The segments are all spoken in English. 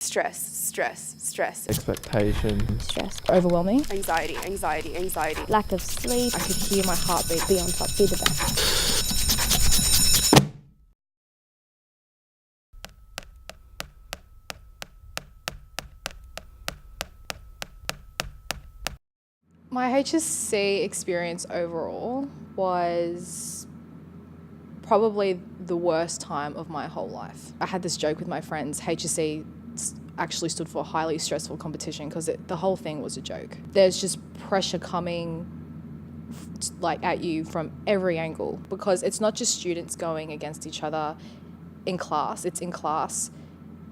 Stress, stress, stress. Expectation. Stress. Overwhelming. Anxiety, anxiety, anxiety. Lack of sleep. I could hear my heartbeat. Be on top, be the best. My HSC experience overall was probably the worst time of my whole life. I had this joke with my friends. HSC actually stood for highly stressful competition because the whole thing was a joke. There's just pressure coming at you from every angle because it's not just students going against each other in class, it's in class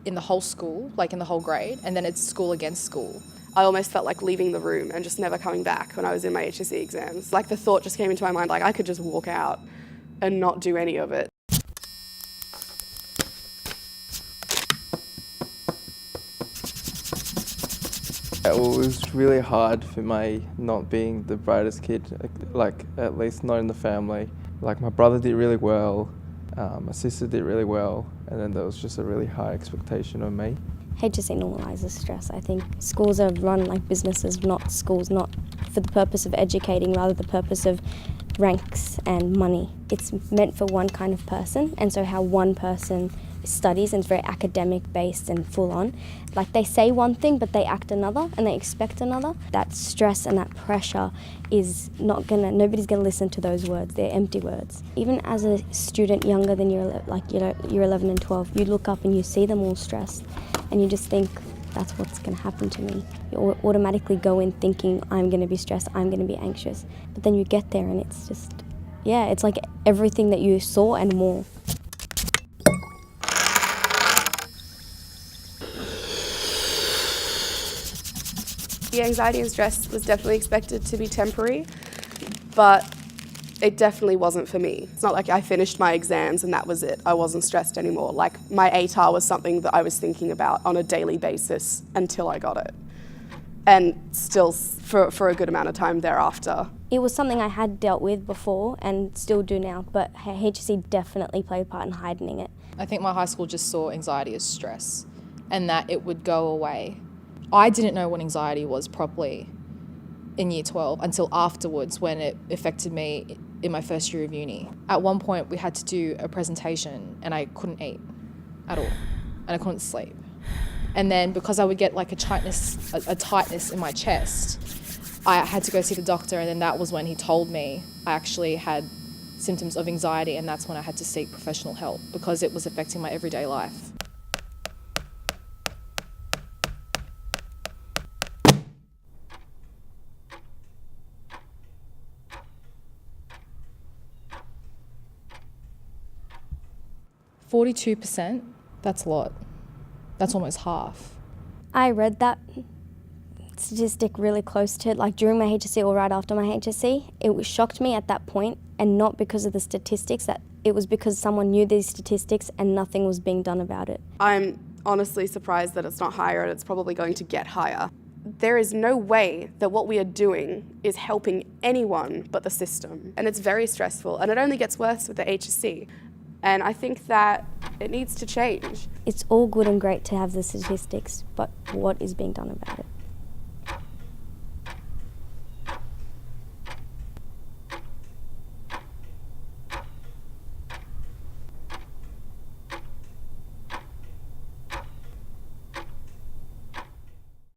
in the whole school, in the whole grade, and then it's school against school. I almost felt like leaving the room and just never coming back when I was in my HSC exams. The thought just came into my mind, I could just walk out and not do any of it. It was really hard for me not being the brightest kid, at least not in the family. My brother did really well, my sister did really well, and then there was just a really high expectation on me. HSC normalises stress. I think schools are run like businesses, not schools, not for the purpose of educating, rather the purpose of ranks and money. It's meant for one kind of person, and so how one person studies, and it's very academic based and full on. They say one thing but they act another and they expect another. That stress and that pressure is nobody's gonna listen to those words. They're empty words. Even as a student younger than year 11 and 12, you look up and you see them all stressed and you just think, that's what's going to happen to me. You automatically go in thinking, I'm going to be stressed, I'm going to be anxious. But then you get there and it's just, it's like everything that you saw and more. The anxiety and stress was definitely expected to be temporary, but it definitely wasn't for me. It's not like I finished my exams and that was it. I wasn't stressed anymore. My ATAR was something that I was thinking about on a daily basis until I got it. And still for a good amount of time thereafter. It was something I had dealt with before and still do now, but HSC definitely played a part in heightening it. I think my high school just saw anxiety as stress and that it would go away. I didn't know what anxiety was properly in year 12 until afterwards when it affected me in my first year of uni. At one point we had to do a presentation and I couldn't eat at all and I couldn't sleep. And then because I would get a tightness in my chest, I had to go see the doctor, and then that was when he told me I actually had symptoms of anxiety, and that's when I had to seek professional help because it was affecting my everyday life. %, that's a lot. That's almost half. I read that statistic really close to it, during my HSC or right after my HSC. It shocked me at that point, and not because of the statistics, that it was because someone knew these statistics and nothing was being done about it. I'm honestly surprised that it's not higher, and it's probably going to get higher. There is no way that what we are doing is helping anyone but the system, and it's very stressful, and it only gets worse with the HSC. And I think that it needs to change. It's all good and great to have the statistics, but what is being done about it?